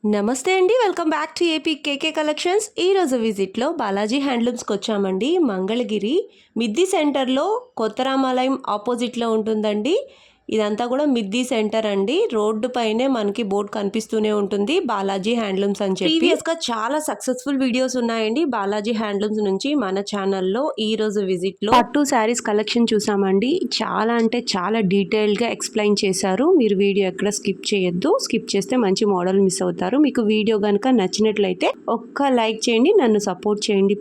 నమస్తే అండి. Welcome back to AP KK collections. ఈరోజు విజిట్లో బాలాజీ హ్యాండ్లూమ్స్కి వచ్చామండి. మంగళగిరి మిద్ది సెంటర్లో కొత్త రామాలయం ఆపోజిట్లో ఉంటుందండి. ఇదంతా కూడా మిద్ది సెంటర్ అండి. రోడ్డు పైనే మనకి బోర్డు కనిపిస్తూనే ఉంటుంది బాలాజీ హ్యాండ్లూమ్స్ అని చెప్పి. ప్రీవియస్గా చాలా సక్సెస్ఫుల్ వీడియోస్ ఉన్నాయండి బాలాజీ హ్యాండ్లూమ్స్ నుంచి మన ఛానల్లో. ఈరోజు విజిట్లో పట్టు శారీస్ కలెక్షన్ చూసామండి. చాలా అంటే చాలా డీటెయిల్గా ఎక్స్ప్లెయిన్ చేశారు. మీరు వీడియో ఎక్కడ స్కిప్ చేయొద్దు. స్కిప్ చేస్తే మంచి మోడల్ మిస్ అవుతారు. మీకు వీడియో కనుక నచ్చినట్లయితే ఒక్క లైక్ చేయండి, నన్ను సపోర్ట్ చేయండి.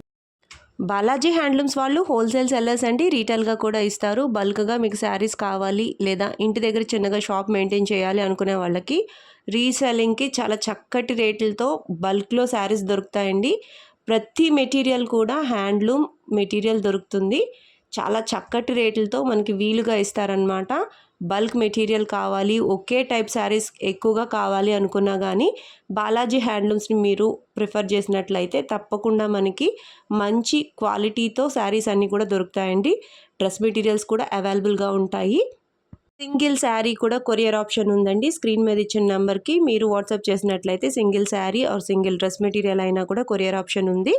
బాలాజీ హ్యాండ్లూమ్స్ వాళ్ళు హోల్సేల్ సెల్లర్స్ అండి. రీటైల్గా కూడా ఇస్తారు. బల్క్గా మీకు శారీస్ కావాలి లేదా ఇంటి దగ్గర చిన్నగా షాప్ మెయింటైన్ చేయాలి అనుకునే వాళ్ళకి రీసెల్లింగ్కి చాలా చక్కటి రేట్లతో బల్క్లో శారీస్ దొరుకుతాయండి. ప్రతి మెటీరియల్ కూడా హ్యాండ్లూమ్ మెటీరియల్ దొరుకుతుంది. చాలా చక్కటి రేట్లతో మనకి వీలుగా ఇస్తారనమాట. బల్క్ మెటీరియల్ కావాలి, ఒకే టైప్ శారీస్ ఎక్కువగా కావాలి అనుకున్నా కానీ బాలాజీ హ్యాండ్లూమ్స్ని మీరు ప్రిఫర్ చేసినట్లయితే తప్పకుండా మనకి మంచి క్వాలిటీతో శారీస్ అన్నీ కూడా దొరుకుతాయండి. డ్రెస్ మెటీరియల్స్ కూడా అవైలబుల్గా ఉంటాయి. సింగిల్ శారీ కూడా కొరియర్ ఆప్షన్ ఉందండి. స్క్రీన్ మీద ఇచ్చిన నెంబర్కి మీరు వాట్సాప్ చేసినట్లయితే single sari or single dress material అయినా కూడా కొరియర్ ఆప్షన్ ఉంది.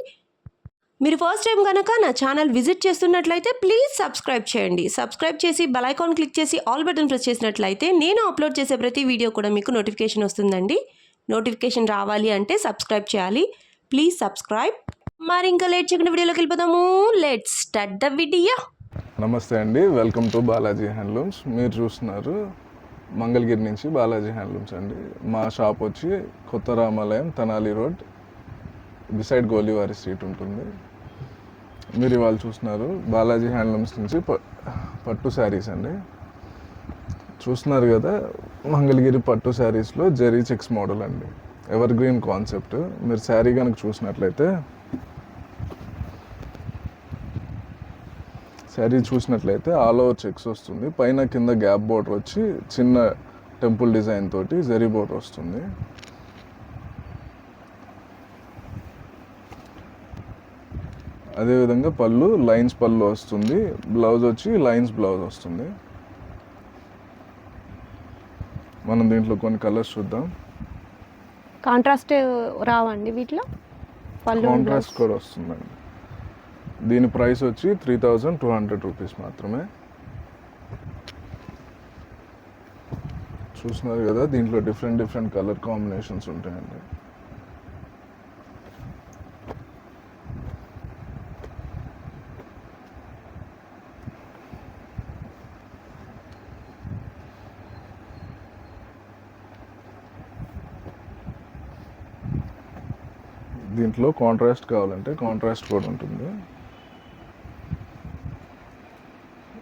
మీరు ఫస్ట్ టైం కనుక నా ఛానల్ విజిట్ చేస్తున్నట్లయితే ప్లీజ్ సబ్స్క్రైబ్ చేయండి. సబ్స్క్రైబ్ చేసి బెల్ ఐకాన్ క్లిక్ చేసి ఆల్ బటన్ ప్రెస్ చేసినట్లయితే నేను అప్లోడ్ చేసే ప్రతి వీడియో కూడా మీకు నోటిఫికేషన్ వస్తుందండి. నోటిఫికేషన్ రావాలి అంటే సబ్స్క్రైబ్ చేయాలి. Please subscribe. మరి ఇంకా లేట్ చేయకుండా వీడియోలోకి వెళ్ళిపోదాము. Let's start the video. నమస్తే అండి, వెల్కమ్ టు బాలాజీ హ్యాండ్లూమ్స్. మీరు చూస్తున్నారు మంగళగిరి నుంచి బాలాజీ హ్యాండ్లూమ్స్ అండి. మా షాప్ వచ్చి కొత్త రామాలయం, తెనాలి రోడ్, బిసైడ్ గోలివారి స్ట్రీట్ ఉంటుంది. మీరు ఇవాళ చూస్తున్నారు బాలాజీ హ్యాండ్లూమ్స్ నుంచి పట్టు శారీస్ అండి. చూస్తున్నారు కదా, మంగళగిరి పట్టు శారీస్లో జెరీ చెక్స్ మోడల్ అండి. Ever green concept. మీరు శారీ కనుక చూసినట్లయితే ఆల్ ఓవర్ చెక్స్ వస్తుంది. పైన కింద గ్యాప్ బోర్డర్ వచ్చి చిన్న టెంపుల్ డిజైన్ తోటి జెరీ బోర్డర్ వస్తుంది. అదేవిధంగా పళ్ళు లైన్స్ పళ్ళు వస్తుంది. బ్లౌజ్ వచ్చి లైన్స్ బ్లౌజ్ వస్తుంది. మనం దీంట్లో కొన్ని కలర్స్ చూద్దాం. కాంట్రాస్ట్ రావండి వీటిలో? కాంట్రాస్ట్ కూడా వస్తుందండి. దీని ప్రైస్ వచ్చి 3200 రూపీస్ మాత్రమే. చూస్తున్నారు కదా, దీంట్లో డిఫరెంట్ కలర్ కాంబినేషన్స్ ఉంటాయండి. దీంట్లో కాంట్రాస్ట్ కావాలంటే కాంట్రాస్ట్ కూడా ఉంటుంది.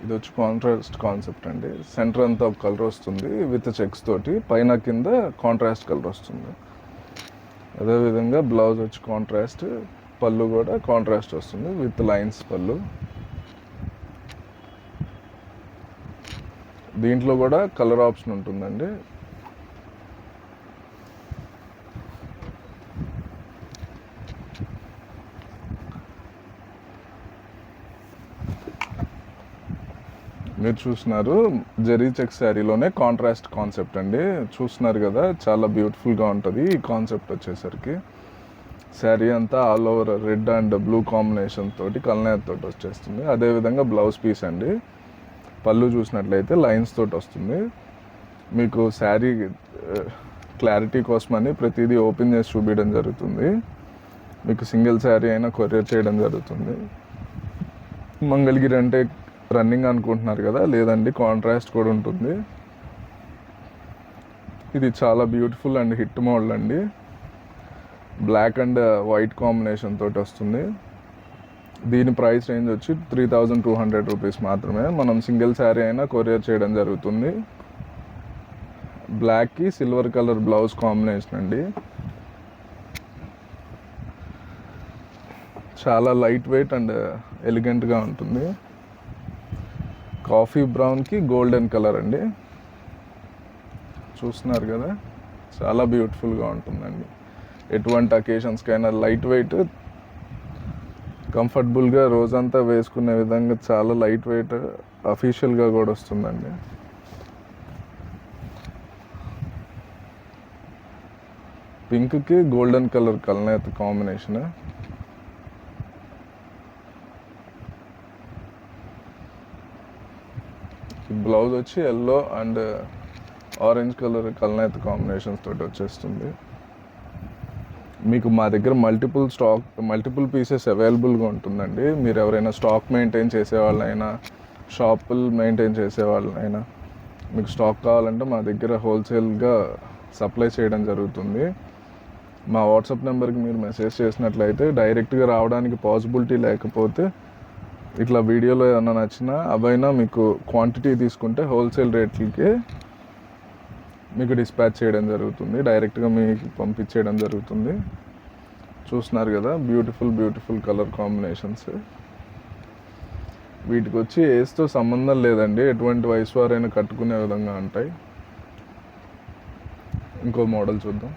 ఇది వచ్చి కాంట్రాస్ట్ కాన్సెప్ట్ అండి. సెంటర్ అంతా ఒక కలర్ వస్తుంది విత్ చెక్స్ తోటి, పైన కింద కాంట్రాస్ట్ కలర్ వస్తుంది. అదేవిధంగా బ్లౌజ్ వచ్చి కాంట్రాస్ట్, పళ్ళు కూడా కాంట్రాస్ట్ వస్తుంది విత్ లైన్స్ పళ్ళు. దీంట్లో కూడా కలర్ ఆప్షన్ ఉంటుందండి. మీరు చూస్తున్నారు జెరీ చెక్ శారీలోనే కాంట్రాస్ట్ కాన్సెప్ట్ అండి. చూస్తున్నారు కదా, చాలా బ్యూటిఫుల్గా ఉంటుంది ఈ కాన్సెప్ట్ వచ్చేసరికి. శారీ అంతా all over red and blue combination తోటి కల్నేర్ తోటి వచ్చేస్తుంది. అదేవిధంగా బ్లౌజ్ పీస్ అండి. పళ్ళు చూసినట్లయితే లైన్స్ తోటి వస్తుంది. మీకు శారీ క్లారిటీ కోసమని ప్రతిదీ ఓపెన్ చేసి చూపించడం జరుగుతుంది. మీకు సింగిల్ శారీ అయినా కొరియర్ చేయడం జరుగుతుంది. మంగళగిరి అంటే రన్నింగ్ అనుకుంటున్నారు కదా, లేదండి, కాంట్రాస్ట్ కూడా ఉంటుంది. ఇది చాలా బ్యూటిఫుల్ అండ్ హిట్ మోడల్ అండి. బ్లాక్ అండ్ వైట్ కాంబినేషన్ తోటి వస్తుంది. దీని ప్రైస్ రేంజ్ వచ్చి 3200 రూపీస్ మాత్రమే. మనం సింగిల్ శారీ అయినా కొరియర్ చేయడం జరుగుతుంది. బ్లాక్కి సిల్వర్ కలర్ బ్లౌజ్ కాంబినేషన్ అండి. చాలా లైట్ వెయిట్ అండ్ ఎలిగెంట్గా ఉంటుంది. కాఫీ బ్రౌన్కి గోల్డెన్ కలర్ అండి. చూస్తున్నారు కదా, చాలా బ్యూటిఫుల్గా ఉంటుందండి. ఎటువంటి అకేషన్స్కైనా లైట్ వెయిట్, కంఫర్టబుల్గా రోజంతా వేసుకునే విధంగా చాలా లైట్ వెయిట్, అఫీషియల్గా కూడా వస్తుందండి. పింక్కి గోల్డెన్ కలర్ కల్నేత కాంబినేషన్. బ్లౌజ్ వచ్చి ఎల్లో అండ్ ఆరెంజ్ కలర్ కల్నేత కాంబినేషన్స్ తోటి వచ్చేస్తుంది. మీకు మా దగ్గర మల్టిపుల్ పీసెస్ అవైలబుల్గా ఉంటుందండి. మీరు ఎవరైనా స్టాక్ మెయింటైన్ చేసేవాళ్ళైనా, షాపులు మెయింటైన్ చేసేవాళ్ళైనా మీకు స్టాక్ కావాలంటే మా దగ్గర హోల్సేల్గా సప్లై చేయడం జరుగుతుంది. మా వాట్సాప్ నెంబర్కి మీరు మెసేజ్ చేసినట్లయితే డైరెక్ట్గా రావడానికి పాసిబిలిటీ లేకపోతే ఇట్లా వీడియోలో ఏమైనా నచ్చినా అవైనా మీకు క్వాంటిటీ తీసుకుంటే హోల్సేల్ రేట్లకే మీకు డిస్పాచ్ చేయడం జరుగుతుంది, డైరెక్ట్గా మీకు పంపించేయడం జరుగుతుంది. చూస్తున్నారు కదా బ్యూటిఫుల్ కలర్ కాంబినేషన్స్. వీటికి వచ్చి ఏజ్తో సంబంధం లేదండి, ఎటువంటి వయసు వారైనా కట్టుకునే విధంగా ఉంటాయి. ఇంకో మోడల్ చూద్దాం.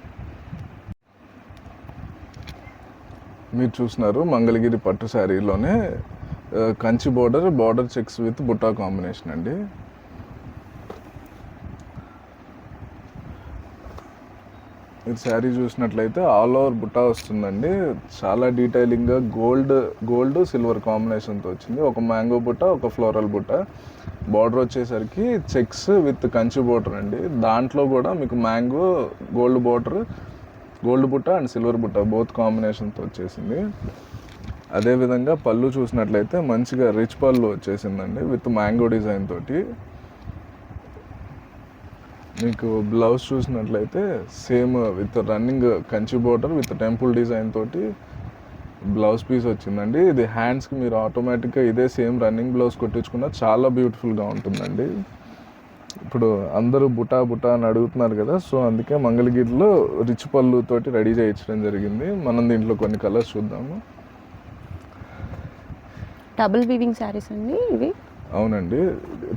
మీరు చూస్తున్నారు మంగళగిరి పట్టు శారీలోనే కంచి బార్డర్ చెక్స్ విత్ బుట్టా కాంబినేషన్ అండి. ఇది శారీ చూసినట్లయితే ఆల్ ఓవర్ బుట్టా వస్తుందండి. చాలా డీటెయిలింగ్గా గోల్డ్ సిల్వర్ కాంబినేషన్తో వచ్చింది. ఒక మ్యాంగో బుట్ట, ఒక ఫ్లోరల్ బుట్ట. బార్డర్ వచ్చేసరికి చెక్స్ విత్ కంచి బార్డర్ అండి. దాంట్లో కూడా మీకు మ్యాంగో గోల్డ్ బుట్ట అండ్ సిల్వర్ బుట్ట బోత్ కాంబినేషన్తో వచ్చేసింది. అదేవిధంగా పళ్ళు చూసినట్లయితే మంచిగా రిచ్ పళ్ళు వచ్చేసిందండి విత్ మ్యాంగో డిజైన్ తోటి. మీకు బ్లౌజ్ చూసినట్లయితే same with running Kanchi border with temple design తోటి బ్లౌజ్ పీస్ వచ్చిందండి. ఇది హ్యాండ్స్కి మీరు ఆటోమేటిక్గా ఇదే సేమ్ రన్నింగ్ బ్లౌజ్ కొట్టించుకున్న చాలా బ్యూటిఫుల్గా ఉంటుందండి. ఇప్పుడు అందరూ బుటా అని అడుగుతున్నారు కదా, సో అందుకే మంగళగిరిలో రిచ్ పళ్ళు తోటి రెడీ చేయించడం జరిగింది. మనం దీంట్లో కొన్ని కలర్స్ చూద్దాము. డబుల్ వీవింగ్ శారీస్ అండి ఇవి. అవునండి,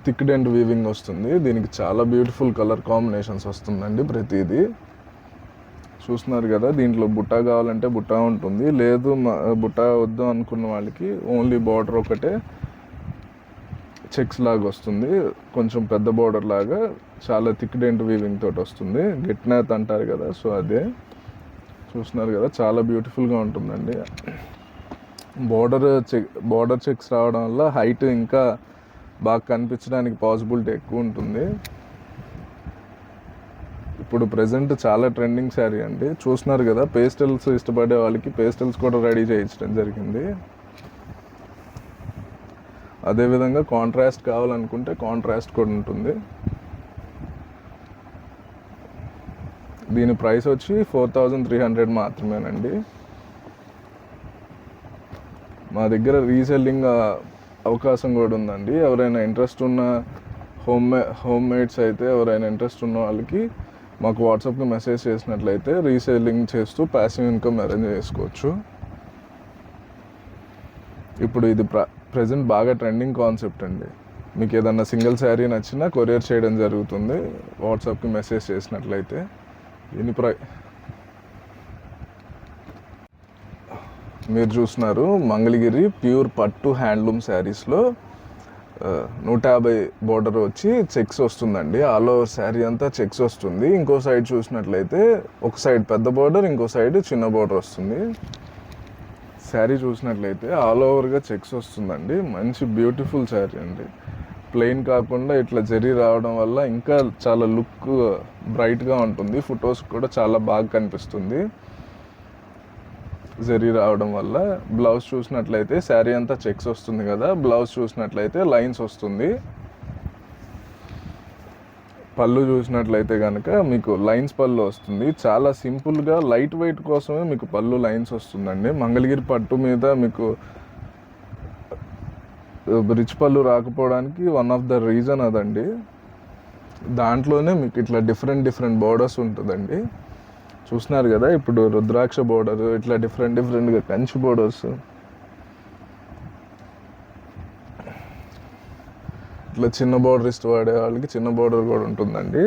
థిక్ అండ్ వీవింగ్ వస్తుంది. దీనికి చాలా బ్యూటిఫుల్ కలర్ కాంబినేషన్స్ వస్తుందండి ప్రతిదీ. చూస్తున్నారు కదా, దీంట్లో బుట్టా కావాలంటే బుట్టా ఉంటుంది, లేదు బుట్టా వద్దు అనుకున్న వాళ్ళకి ఓన్లీ బార్డర్ ఒకటే చెక్స్ లాగా వస్తుంది. కొంచెం పెద్ద బార్డర్ లాగా చాలా థిక్ అండ్ వీవింగ్ తోటి వస్తుంది. గెట్నాథ్ అంటారు కదా, సో అదే. చూస్తున్నారు కదా, చాలా బ్యూటిఫుల్గా ఉంటుందండి. బార్డర్ చెక్స్ రావడం వల్ల హైట్ ఇంకా బాగా కనిపించడానికి పాసిబిలిటీ ఎక్కువ ఉంటుంది. ఇప్పుడు ప్రజెంట్ చాలా ట్రెండింగ్ శారీ అండి. చూస్తున్నారు కదా, పేస్టల్స్ ఇష్టపడే వాళ్ళకి పేస్టల్స్ కూడా రెడీ చేయించడం జరిగింది. అదేవిధంగా కాంట్రాస్ట్ కావాలనుకుంటే కాంట్రాస్ట్ కూడా ఉంటుంది. దీని ప్రైస్ వచ్చి 4300 మాత్రమేనండి. మా దగ్గర రీసెల్లింగ్ అవకాశం కూడా ఉందండి. ఎవరైనా ఇంట్రెస్ట్ ఉన్న హోమ్ మేడ్స్ అయితే ఎవరైనా ఇంట్రెస్ట్ ఉన్న వాళ్ళకి మాకు వాట్సాప్కి మెసేజ్ చేసినట్లయితే రీసేలింగ్ చేస్తూ ప్యాసివ్ ఇన్కమ్ అరేంజ్ చేసుకోవచ్చు. ఇప్పుడు ఇది ప్రజెంట్ బాగా ట్రెండింగ్ కాన్సెప్ట్ అండి. మీకు ఏదన్నా సింగిల్ శారీ నచ్చినా కొరియర్ చేయడం జరుగుతుంది వాట్సాప్కి మెసేజ్ చేసినట్లయితే. దీని మీరు చూస్తున్నారు మంగళగిరి ప్యూర్ పట్టు హ్యాండ్లూమ్ శారీస్లో 150 బోర్డర్ వచ్చి చెక్స్ వస్తుందండి. ఆల్ ఓవర్ శారీ అంతా చెక్స్ వస్తుంది. ఇంకో సైడ్ చూసినట్లయితే ఒక సైడ్ పెద్ద బోర్డర్, ఇంకో సైడ్ చిన్న బోర్డర్ వస్తుంది. శారీ చూసినట్లయితే ఆల్ ఓవర్గా చెక్స్ వస్తుందండి. మంచి బ్యూటిఫుల్ శారీ అండి. ప్లెయిన్ కాకుండా ఇట్లా జరీ రావడం వల్ల ఇంకా చాలా లుక్ బ్రైట్గా ఉంటుంది. ఫొటోస్ కూడా చాలా బాగా కనిపిస్తుంది జరీ రావడం వల్ల. బ్లౌజ్ చూసినట్లయితే శారీ అంతా చెక్స్ వస్తుంది కదా, బ్లౌజ్ చూసినట్లయితే లైన్స్ వస్తుంది. పళ్ళు చూసినట్లయితే కనుక మీకు లైన్స్ పళ్ళు వస్తుంది. చాలా సింపుల్గా లైట్ వెయిట్ కోసమే మీకు పళ్ళు లైన్స్ వస్తుందండి. మంగళగిరి పట్టు మీద మీకు రిచ్ పళ్ళు రాకపోవడానికి వన్ ఆఫ్ ద రీజన్ అదండి. దాంట్లోనే మీకు ఇట్లా డిఫరెంట్ బోర్డర్స్ ఉంటుందండి. చూస్తున్నారు కదా, ఇప్పుడు రుద్రాక్ష బోర్డర్, ఇట్లా డిఫరెంట్గా కంచి బోర్డర్స్, ఇట్లా చిన్న బోర్డర్ ఇష్టపడే వాళ్ళకి చిన్న బోర్డర్ కూడా ఉంటుందండి.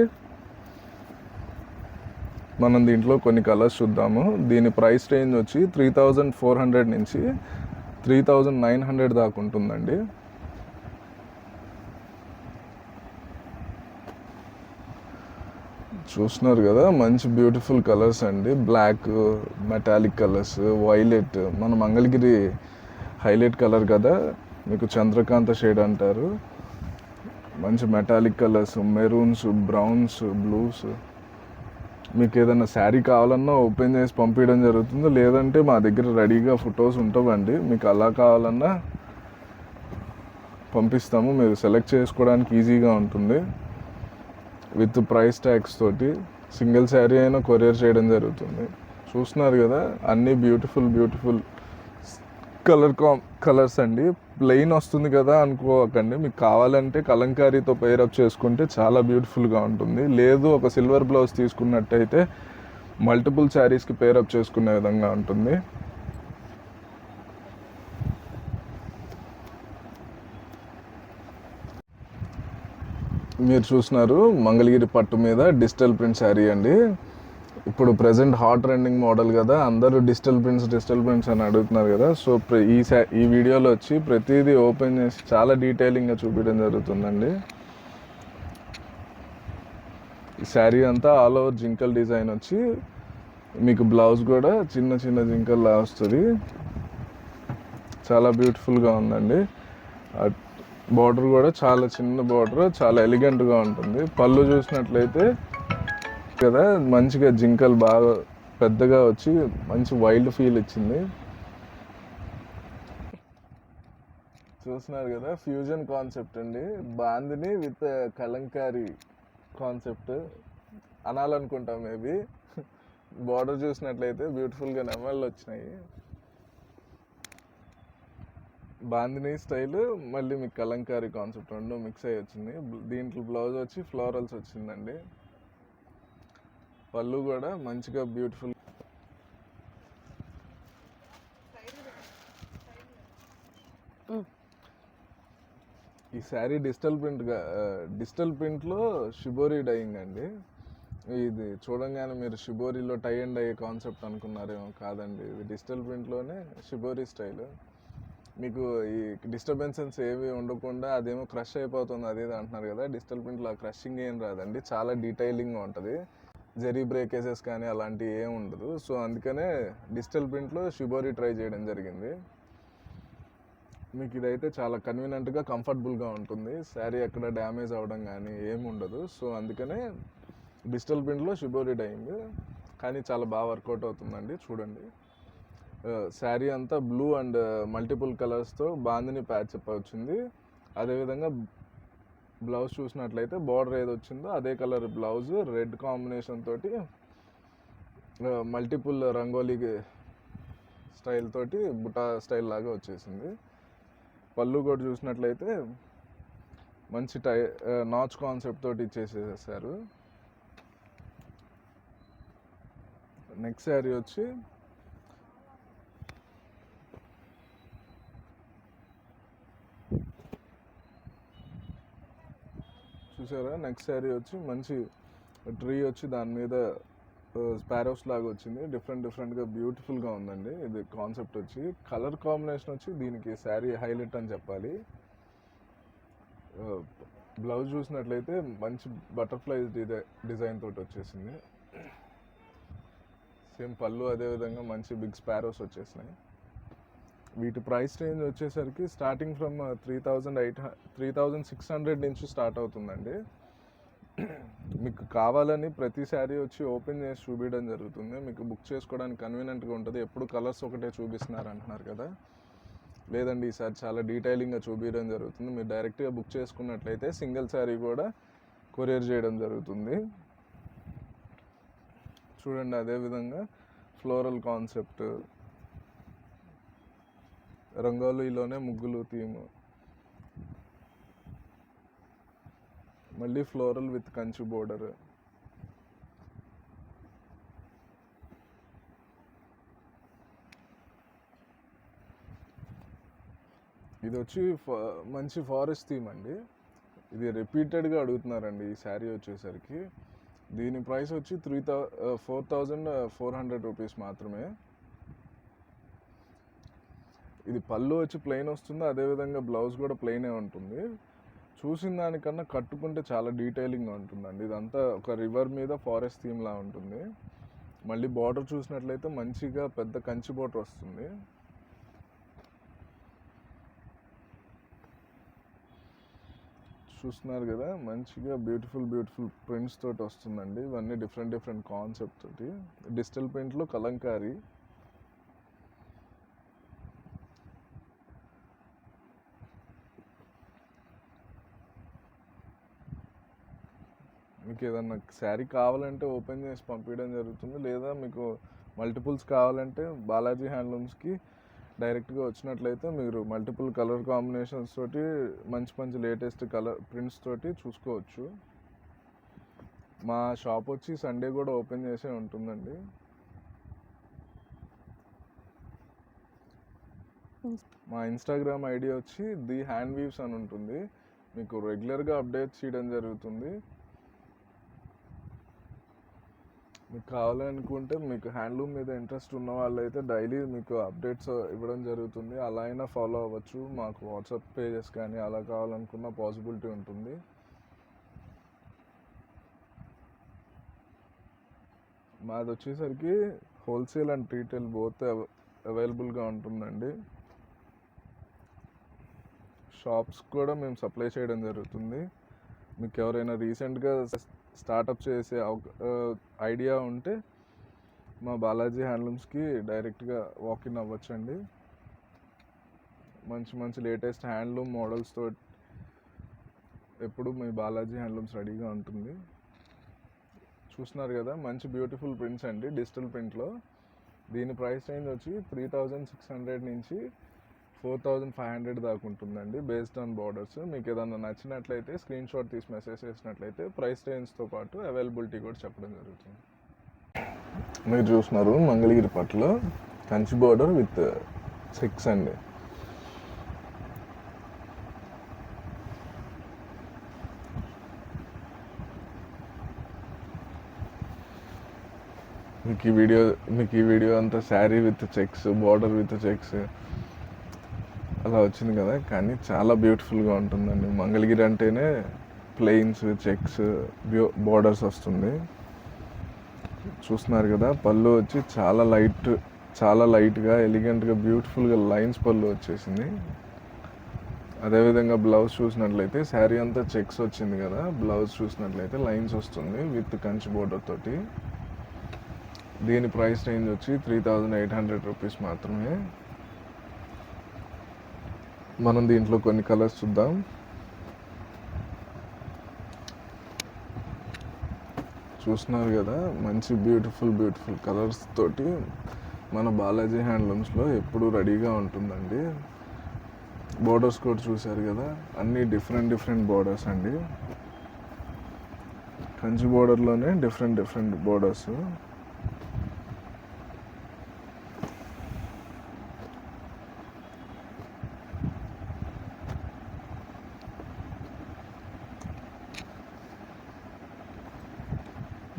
మనం దీంట్లో కొన్ని కలర్స్ చూద్దాము. దీని ప్రైస్ రేంజ్ వచ్చి 3400 నుంచి 3900 దాకా ఉంటుందండి. చూస్తున్నారు కదా, మంచి బ్యూటిఫుల్ కలర్స్ అండి. బ్లాక్, మెటాలిక్ కలర్స్, వైలెట్, మన మంగళగిరి హైలైట్ కలర్ కదా, మీకు చంద్రకాంత షేడ్ అంటారు. మంచి metallic colours, maroons, browns, blues. మీకు ఏదైనా శారీ కావాలన్నా ఓపెన్ చేసి పంపించడం జరుగుతుంది, లేదంటే మా దగ్గర రెడీగా ఫొటోస్ ఉంటావండి. మీకు అలా కావాలన్నా పంపిస్తాము, మీరు సెలెక్ట్ చేసుకోవడానికి ఈజీగా ఉంటుంది. విత్ ప్రైస్ ట్యాగ్స్ తోటి సింగిల్ శారీ అయినా కొరియర్ చేయడం జరుగుతుంది. చూస్తున్నారు కదా, అన్నీ బ్యూటిఫుల్ కలర్స్ అండి. ప్లెయిన్ వస్తుంది కదా అనుకోకండి, మీకు కావాలంటే కలంకారీతో పేరప్ చేసుకుంటే చాలా బ్యూటిఫుల్గా ఉంటుంది. లేదు ఒక సిల్వర్ బ్లౌజ్ తీసుకున్నట్టయితే మల్టిపుల్ శారీస్కి పేరప్ చేసుకునే విధంగా ఉంటుంది. మీరు చూస్తున్నారు మంగళగిరి పట్టు మీద డిజిటల్ ప్రింట్ శారీ అండి. ఇప్పుడు ప్రజెంట్ హాట్ ట్రెండింగ్ మోడల్ కదా, అందరూ డిజిటల్ ప్రింట్స్ అని అడుగుతున్నారు కదా. సో ఈ వీడియోలో వచ్చి ప్రతిదీ ఓపెన్ చేసి చాలా డీటెయిలింగ్గా చూపించడం జరుగుతుందండి. ఈ శారీ అంతా ఆల్ ఓవర్ జింకల్ డిజైన్ వచ్చి మీకు బ్లౌజ్ కూడా చిన్న జింకల్లా వస్తుంది. చాలా బ్యూటిఫుల్గా ఉందండి. బార్డర్ కూడా చాలా చిన్న బార్డర్, చాలా ఎలిగెంట్గా ఉంటుంది. పళ్ళు చూసినట్లయితే కదా, మంచిగా జింకలు బాగా పెద్దగా వచ్చి మంచి వైల్డ్ ఫీల్ ఇచ్చింది. చూస్తున్నారు కదా, ఫ్యూజన్ కాన్సెప్ట్ అండి. బాందిని విత్ కలంకారీ కాన్సెప్ట్ అనాలనుకుంటాం మేబీ. బార్డర్ చూసినట్లయితే బ్యూటిఫుల్గా నెమళ్ళు వచ్చినాయి. బాందిని స్టైల్ మళ్ళీ మీకు కలంకారీ కాన్సెప్ట్ రెండు మిక్స్ అయ్యి వచ్చింది. దీంట్లో బ్లౌజ్ వచ్చి ఫ్లోరల్స్ వచ్చిందండి. పళ్ళు కూడా మంచిగా బ్యూటిఫుల్. ఈ శారీ డిజిటల్ ప్రింట్లో షిబోరి డైయింగ్ అండి. ఇది చూడంగానే మీరు షిబోరిలో టై అండ్ డై కాన్సెప్ట్ అనుకున్నారేమో, కాదండి. ఇది డిజిటల్ ప్రింట్లోనే షిబోరి స్టైల్. మీకు ఈ డిస్టర్బెన్సెస్ ఏవి ఉండకుండా అదేమో క్రష్ అయిపోతుంది అదేది అంటున్నారు కదా, డిజిటల్ ప్రింట్లో క్రషింగ్ ఏం రాదండి. చాలా డీటెయిలింగ్గా ఉంటుంది. జరీ బ్రేకేజెస్ కానీ అలాంటివి ఏం ఉండదు. సో అందుకనే డిజిటల్ ప్రింట్లో షిబోరి ట్రై చేయడం జరిగింది. మీకు ఇదైతే చాలా కన్వీనియంట్గా కంఫర్టబుల్గా ఉంటుంది. శారీ ఎక్కడ డ్యామేజ్ అవ్వడం కానీ ఏమి ఉండదు. సో అందుకనే డిజిటల్ ప్రింట్లో షిబోరి డైయింగ్, కానీ చాలా బాగా వర్కౌట్ అవుతుందండి. చూడండి, శారీ అంతా బ్లూ అండ్ మల్టిపుల్ కలర్స్తో బాందిని ప్యాచప్ వచ్చింది. అదేవిధంగా బ్లౌజ్ చూసినట్లయితే బార్డర్ ఏది వచ్చిందో అదే కలర్ బ్లౌజ్, రెడ్ కాంబినేషన్ తోటి మల్టిపుల్ రంగోలీ స్టైల్ తోటి బుటా స్టైల్ లాగా వచ్చేసింది. పళ్ళు కూడా చూసినట్లయితే మంచి నాచ్ కాన్సెప్ట్ తోటి ఇచ్చేసేసారు. నెక్స్ట్ శారీ వచ్చి చూసారా, నెక్స్ట్ శారీ వచ్చి మంచి ట్రీ వచ్చి దాని మీద స్పారోస్ లాగా వచ్చింది. డిఫరెంట్గా బ్యూటిఫుల్గా ఉందండి. ఇది కాన్సెప్ట్ వచ్చి కలర్ కాంబినేషన్ వచ్చి దీనికి శారీ హైలైట్ అని చెప్పాలి. బ్లౌజ్ చూసినట్లయితే మంచి బటర్ఫ్లై డిజైన్ తోటి వచ్చేసింది. సేమ్ పళ్ళు అదేవిధంగా మంచి బిగ్ స్పారోస్ వచ్చేసినాయి. వీటి ప్రైస్ రేంజ్ వచ్చేసరికి స్టార్టింగ్ ఫ్రమ్ 3,600 నుంచి స్టార్ట్ అవుతుందండి. మీకు కావాలని ప్రతి శారీ వచ్చి ఓపెన్ చేసి చూపించడం జరుగుతుంది. మీకు బుక్ చేసుకోవడానికి కన్వీనియంట్గా ఉంటుంది. ఎప్పుడు కలర్స్ ఒకటే చూపిస్తున్నారు అంటున్నారు కదా, లేదండి, ఈసారి చాలా డీటెయిలింగ్గా చూపించడం జరుగుతుంది. మీరు డైరెక్ట్గా బుక్ చేసుకున్నట్లయితే సింగిల్ శారీ కూడా కొరియర్ చేయడం జరుగుతుంది. చూడండి, అదేవిధంగా ఫ్లోరల్ కాన్సెప్ట్, రంగోలీలోనే ముగ్గులు థీము, మళ్ళీ ఫ్లోరల్ విత్ కంచి బోర్డర్. ఇది వచ్చి మంచి ఫారెస్ట్ థీమ్ అండి. ఇది రిపీటెడ్గా అడుగుతున్నారండి ఈ శారీ వచ్చేసరికి. దీని ప్రైస్ వచ్చి 4,400 రూపీస్ మాత్రమే. ఇది పళ్ళు వచ్చి ప్లెయిన్ వస్తుంది, అదేవిధంగా బ్లౌజ్ కూడా ప్లెయినే ఉంటుంది. చూసిన దానికన్నా కట్టుకుంటే చాలా డీటెయిలింగ్గా ఉంటుందండి. ఇదంతా ఒక రివర్ మీద ఫారెస్ట్ థీమ్లా ఉంటుంది. మళ్ళీ బార్డర్ చూసినట్లయితే మంచిగా పెద్ద కంచి బార్డర్ వస్తుంది. చూస్తున్నారు కదా, మంచిగా బ్యూటిఫుల్ ప్రింట్స్ తోటి వస్తుందండి. ఇవన్నీ డిఫరెంట్ కాన్సెప్ట్ తోటి. డిజిటల్ ప్రింట్లో కలంకారీ. మీకు ఏదన్నా శారీ కావాలంటే ఓపెన్ చేసి పంపించడం జరుగుతుంది, లేదా మీకు మల్టిపుల్స్ కావాలంటే బాలాజీ హ్యాండ్లూమ్స్కి డైరెక్ట్గా వచ్చినట్లయితే మీరు మల్టిపుల్ కలర్ కాంబినేషన్స్ తోటి మంచి లేటెస్ట్ కలర్ ప్రింట్స్ తోటి చూసుకోవచ్చు. మా షాప్ వచ్చి సండే కూడా ఓపెన్ చేసే ఉంటుందండి. మా ఇన్స్టాగ్రామ్ ఐడి వచ్చి ది హ్యాండ్ వీవ్స్ అని ఉంటుంది. మీకు రెగ్యులర్గా అప్డేట్స్ చేయడం జరుగుతుంది. మీకు కావాలనుకుంటే, మీకు హ్యాండ్లూమ్ మీద ఇంట్రెస్ట్ ఉన్న వాళ్ళైతే డైలీ మీకు అప్డేట్స్ ఇవ్వడం జరుగుతుంది. అలా అయినా ఫాలో అవ్వచ్చు. మాకు వాట్సాప్ పేజెస్ కానీ అలా కావాలనుకున్న పాసిబిలిటీ ఉంటుంది. మాది వచ్చేసరికి హోల్సేల్ అండ్ రీటైల్ బోత్ అవైలబుల్గా ఉంటుందండి. షాప్స్ కూడా మేము సప్లై చేయడం జరుగుతుంది. మీకు ఎవరైనా రీసెంట్గా స్టార్టప్ చేసే ఐడియా ఉంటే మా బాలాజీ హ్యాండ్లూమ్స్కి డైరెక్ట్గా వాకిన్ అవ్వచ్చండి. మంచి లేటెస్ట్ హ్యాండ్లూమ్ మోడల్స్తో ఎప్పుడు మీ బాలాజీ హ్యాండ్లూమ్స్ రెడీగా ఉంటుంది. చూస్తున్నారు కదా, మంచి బ్యూటిఫుల్ ప్రింట్స్ అండి డిజిటల్ ప్రింట్లో. దీని ప్రైస్ రేంజ్ వచ్చి 3600 నుంచి 4500 దాకా ఉంటుందండి, బేస్డ్ ఆన్ బార్డర్స్. మీకు ఏదైనా నచ్చినట్లయితే స్క్రీన్ షాట్ తీసి మెసేజ్ చేసినట్లయితే ప్రైస్ రేంజ్తో పాటు అవైలబిలిటీ కూడా చెప్పడం జరుగుతుంది. మీరు చూస్తున్నారు మంగళగిరి పట్టులో కంచి బార్డర్ విత్ చెక్స్ అండి. మీకు ఈ వీడియో అంతా sari with checks, border with checks అలా వచ్చింది కదా, కానీ చాలా బ్యూటిఫుల్గా ఉంటుందండి. మంగళగిరి అంటేనే ప్లెయిన్స్, చెక్స్, బార్డర్స్ వస్తుంది. చూస్తున్నారు కదా, పళ్ళు వచ్చి చాలా లైట్గా ఎలిగెంట్గా బ్యూటిఫుల్గా లైన్స్ పళ్ళు వచ్చేసింది. అదేవిధంగా బ్లౌజ్ చూసినట్లయితే శారీ అంతా చెక్స్ వచ్చింది కదా, బ్లౌజ్ చూసినట్లయితే లైన్స్ వస్తుంది విత్ కంచి బోర్డర్ తోటి. దీని ప్రైస్ రేంజ్ వచ్చి 3800 రూపీస్ మాత్రమే. మనం దీంట్లో కొన్ని కలర్స్ చూద్దాం. చూస్తున్నారు కదా, మంచి బ్యూటిఫుల్ కలర్స్ తోటి మన బాలాజీ హ్యాండ్లూమ్స్లో ఎప్పుడు రెడీగా ఉంటుందండి. బోర్డర్స్ కూడా చూసారు కదా, అన్నీ డిఫరెంట్ బోర్డర్స్ అండి. కంచి బోర్డర్లోనే డిఫరెంట్ బోర్డర్స్.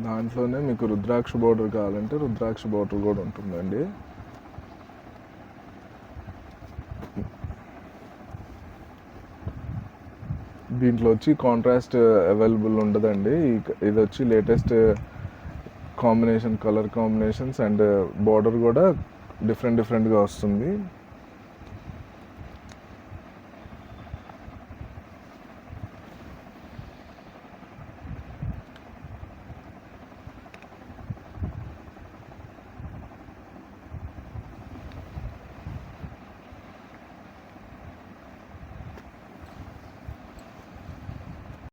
దాంట్లోనే మీకు రుద్రాక్ష బోర్డర్ కావాలంటే రుద్రాక్ష బోర్డర్ కూడా ఉంటుందండి. దీంట్లో వచ్చి కాంట్రాస్ట్ అవైలబుల్ ఉండదండి. ఇది వచ్చి latest colour combinations and border కూడా డిఫరెంట్గా వస్తుంది.